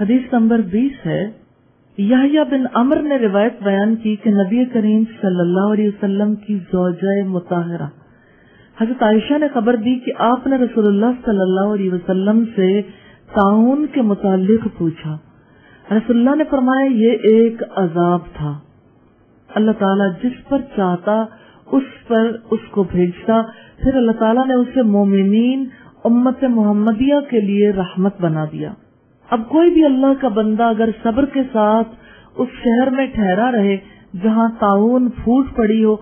حدیث نمبر 20 ہے، یحییٰ بن عمر نے روایت بیان کی کہ نبی کریم صلی اللہ علیہ وسلم کی زوجہ مطہرہ حضرت عائشہ نے خبر دی کہ آپ نے رسول اللہ صلی اللہ علیہ وسلم سے طاعون کے متعلق پوچھا۔ رسول اللہ نے فرمایا یہ ایک عذاب تھا، اللہ تعالیٰ جس پر چاہتا اس پر اس کو بھیجتا، پھر اللہ تعالیٰ نے اسے مومنین امت محمدیہ کے لیے رحمت بنا دیا۔ اب کوئی بھی اللہ کا بندہ اگر صبر کے ساتھ اس شہر میں ٹھہرا رہے جہاں طاعون پھوٹ پڑی ہو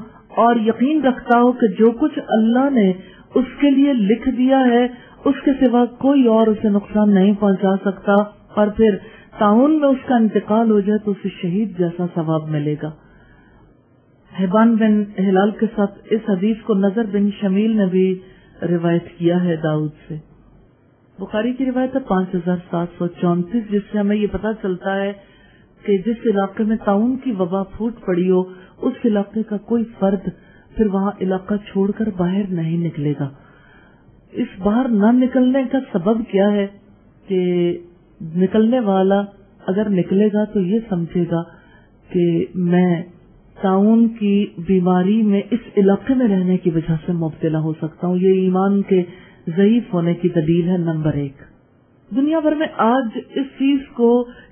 اور یقین رکھتا ہو کہ جو کچھ اللہ نے اس کے لیے لکھ دیا ہے اس کے سوا کوئی اور اسے نقصان نہیں پہنچا سکتا، اور پھر طاعون میں اس کا انتقال ہو جائے تو اسے شہید جیسا ثواب ملے گا۔ حبان بن ہلال کے ساتھ اس حدیث کو نظر بن شمیل نے بھی روایت کیا ہے داؤد سے۔ بخاری کی روایت ہے 5734، جس سے ہمیں یہ پتہ چلتا ہے کہ جس علاقے میں طاعون کی وبا پھوٹ پڑی ہو اس علاقے کا کوئی فرد پھر وہاں علاقہ چھوڑ کر باہر نہیں نکلے گا۔ اس باہر نہ نکلنے کا سبب کیا ہے کہ نکلنے والا اگر نکلے گا تو یہ سمجھے گا کہ میں طاعون کی بیماری میں اس علاقے میں رہنے کی وجہ سے مبتلا ہو سکتا ہوں۔ یہ ایمان کے ضعیف ہونے کی دلیل ہے۔ نمبر 1، دنیا بھر میں آج اس چیز کو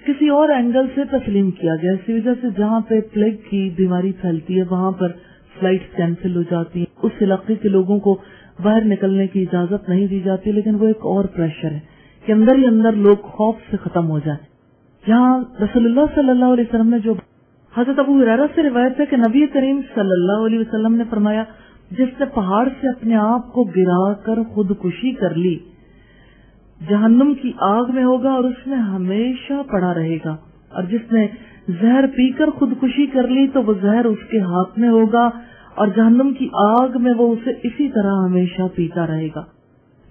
کسی اور اینگل سے تسلیم کیا گیا، اسی وجہ سے جہاں پہ پلیگ کی بیماری پھیلتی ہے وہاں پر فلائٹ کینسل ہو جاتی ہیں، اس علاقے کے لوگوں کو باہر نکلنے کی اجازت نہیں دی جاتی، لیکن وہ ایک اور پریشر ہے کہ اندر ہی اندر لوگ خوف سے ختم ہو جائیں۔ یہاں رسول اللہ صلی اللہ علیہ وسلم نے جو حضرت ابو ہریرہ سے روایت ہے کہ نبی کریم صلی اللہ علیہ وسلم نے فرمایا، جس نے پہاڑ سے اپنے آپ کو گرا کر خودکشی کر لی جہنم کی آگ میں ہوگا اور اس میں ہمیشہ پڑا رہے گا، اور جس نے زہر پی کر خودکشی کر لی تو وہ زہر اس کے ہاتھ میں ہوگا اور جہنم کی آگ میں وہ اسے اسی طرح ہمیشہ پیتا رہے گا۔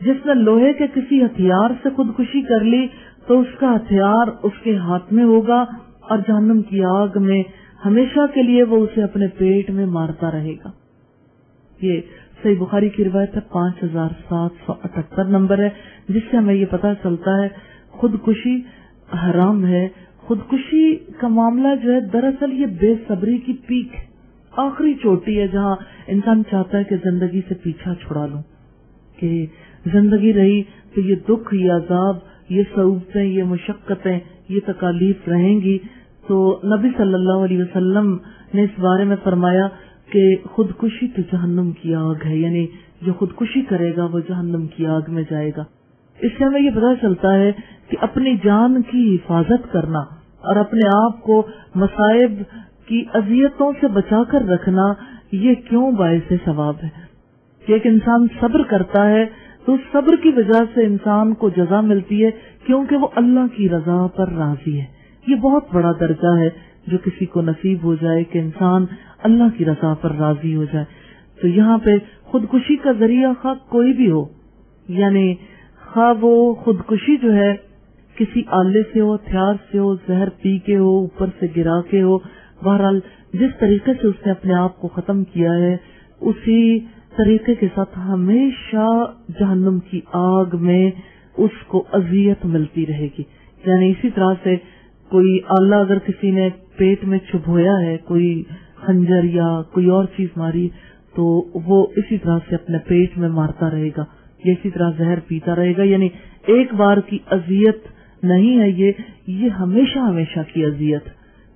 جس نے لوہے کے کسی ہتھیار سے خودکشی کر لی تو اس کا ہتھیار اس کے ہاتھ میں ہوگا اور جہنم کی آگ میں ہمیشہ کے لیے وہ اسے اپنے پیٹ میں مارتا رہے گا۔ یہ صحیح بخاری کی روایت ہے 5778 نمبر ہے، جس سے ہمیں یہ پتہ چلتا ہے خودکشی حرام ہے۔ خودکشی کا معاملہ جو ہے دراصل یہ بے صبری کی پیک آخری چوٹی ہے جہاں انسان چاہتا ہے کہ زندگی سے پیچھا چھڑا لوں، کہ زندگی رہی تو یہ دکھ، یہ عذاب، یہ صعوبتیں، یہ مشقتیں، یہ تکالیف رہیں گی۔ تو نبی صلی اللہ علیہ وسلم نے اس بارے میں فرمایا کہ خودکشی تو جہنم کی آگ ہے، یعنی جو خودکشی کرے گا وہ جہنم کی آگ میں جائے گا۔ اس سے ہمیں یہ پتہ چلتا ہے کہ اپنی جان کی حفاظت کرنا اور اپنے آپ کو مصائب کی اذیتوں سے بچا کر رکھنا یہ کیوں باعث ثواب ہے کہ ایک انسان صبر کرتا ہے تو اس صبر کی وجہ سے انسان کو جزا ملتی ہے کیونکہ وہ اللہ کی رضا پر راضی ہے۔ یہ بہت بڑا درجہ ہے جو کسی کو نصیب ہو جائے کہ انسان اللہ کی رضا پر راضی ہو جائے۔ تو یہاں پہ خودکشی کا ذریعہ خواہ کوئی بھی ہو، یعنی خواہ وہ خودکشی جو ہے کسی آلے سے ہو، ہتھیار سے ہو، زہر پی کے ہو، اوپر سے گرا کے ہو، بہرحال جس طریقے سے اس نے اپنے آپ کو ختم کیا ہے اسی طریقے کے ساتھ ہمیشہ جہنم کی آگ میں اس کو اذیت ملتی رہے گی۔ یعنی اسی طرح سے کوئی آلہ اگر کسی نے پیٹ میں چبھویا ہے، کوئی خنجر یا کوئی اور چیز ماری، تو وہ اسی طرح سے اپنے پیٹ میں مارتا رہے گا، یہ اسی طرح زہر پیتا رہے گا۔ یعنی ایک بار کی اذیت نہیں ہے، یہ ہمیشہ ہمیشہ کی اذیت۔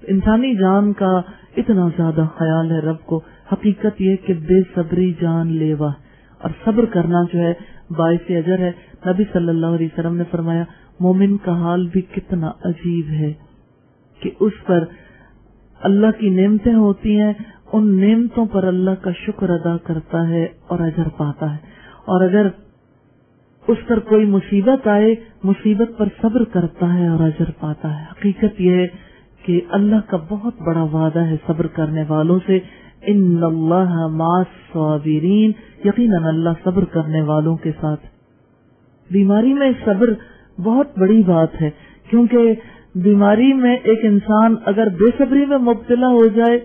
انسانی جان کا اتنا زیادہ خیال ہے رب کو۔ حقیقت یہ کہ بے صبری جان لیوا ہے اور صبر کرنا جو ہے باعث اجر ہے۔ نبی صلی اللہ علیہ وسلم نے فرمایا مومن کا حال بھی کتنا عجیب ہے کہ اس پر اللہ کی نعمتیں ہوتی ہیں، ان نعمتوں پر اللہ کا شکر ادا کرتا ہے اور اجر پاتا ہے، اور اگر اس پر کوئی مصیبت آئے مصیبت پر صبر کرتا ہے اور اجر پاتا ہے۔ حقیقت یہ ہے کہ اللہ کا بہت بڑا وعدہ ہے صبر کرنے والوں سے، ان اللہ مع الصابرین، یقیناً اللہ صبر کرنے والوں کے ساتھ۔ بیماری میں صبر بہت بڑی بات ہے، کیونکہ بیماری میں ایک انسان اگر بے صبری میں مبتلا ہو جائے،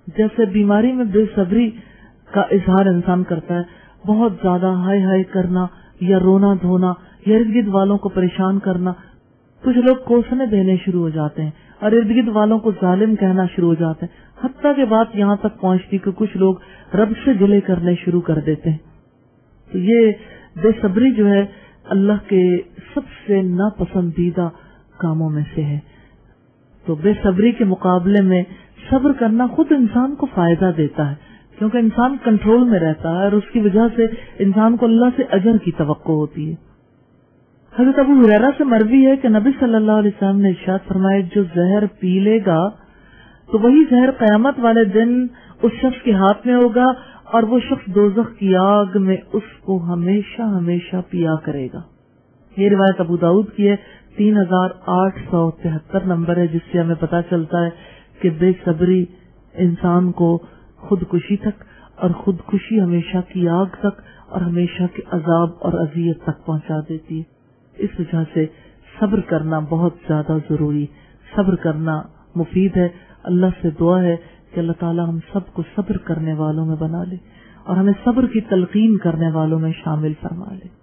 جیسے بیماری میں بے صبری کا اظہار انسان کرتا ہے، بہت زیادہ ہائے ہائے کرنا یا رونا دھونا یا ارد گرد والوں کو پریشان کرنا، کچھ لوگ کوسنے دینے شروع ہو جاتے ہیں اور ارد گرد والوں کو ظالم کہنا شروع ہو جاتے ہیں، حتیٰ کہ بات یہاں تک پہنچتی کہ کچھ لوگ رب سے گلے کرنے شروع کر دیتے ہیں۔ تو یہ بے صبری جو ہے اللہ کے سب سے ناپسندیدہ کاموں میں سے ہے۔ تو بے صبری کے مقابلے میں صبر کرنا خود انسان کو فائدہ دیتا ہے، کیونکہ انسان کنٹرول میں رہتا ہے اور اس کی وجہ سے انسان کو اللہ سے اجر کی توقع ہوتی ہے۔ حضرت ابو ہریرہ سے مروی ہے کہ نبی صلی اللہ علیہ وسلم نے ارشاد فرمایا، جو زہر پی لے گا تو وہی زہر قیامت والے دن اس شخص کے ہاتھ میں ہوگا اور وہ شخص دوزخ کی آگ میں اس کو ہمیشہ ہمیشہ پیا کرے گا۔ یہ روایت ابو داؤد کی ہے، 3873 نمبر ہے، جس سے ہمیں پتہ چلتا ہے کہ بے صبری انسان کو خودکشی تک اور خودکشی ہمیشہ کی آگ تک اور ہمیشہ کے عذاب اور اذیت تک پہنچا دیتی ہے۔ اس وجہ سے صبر کرنا بہت زیادہ ضروری، صبر کرنا مفید ہے۔ اللہ سے دعا ہے کہ اللہ تعالی ہم سب کو صبر کرنے والوں میں بنا لے اور ہمیں صبر کی تلقین کرنے والوں میں شامل فرما لے۔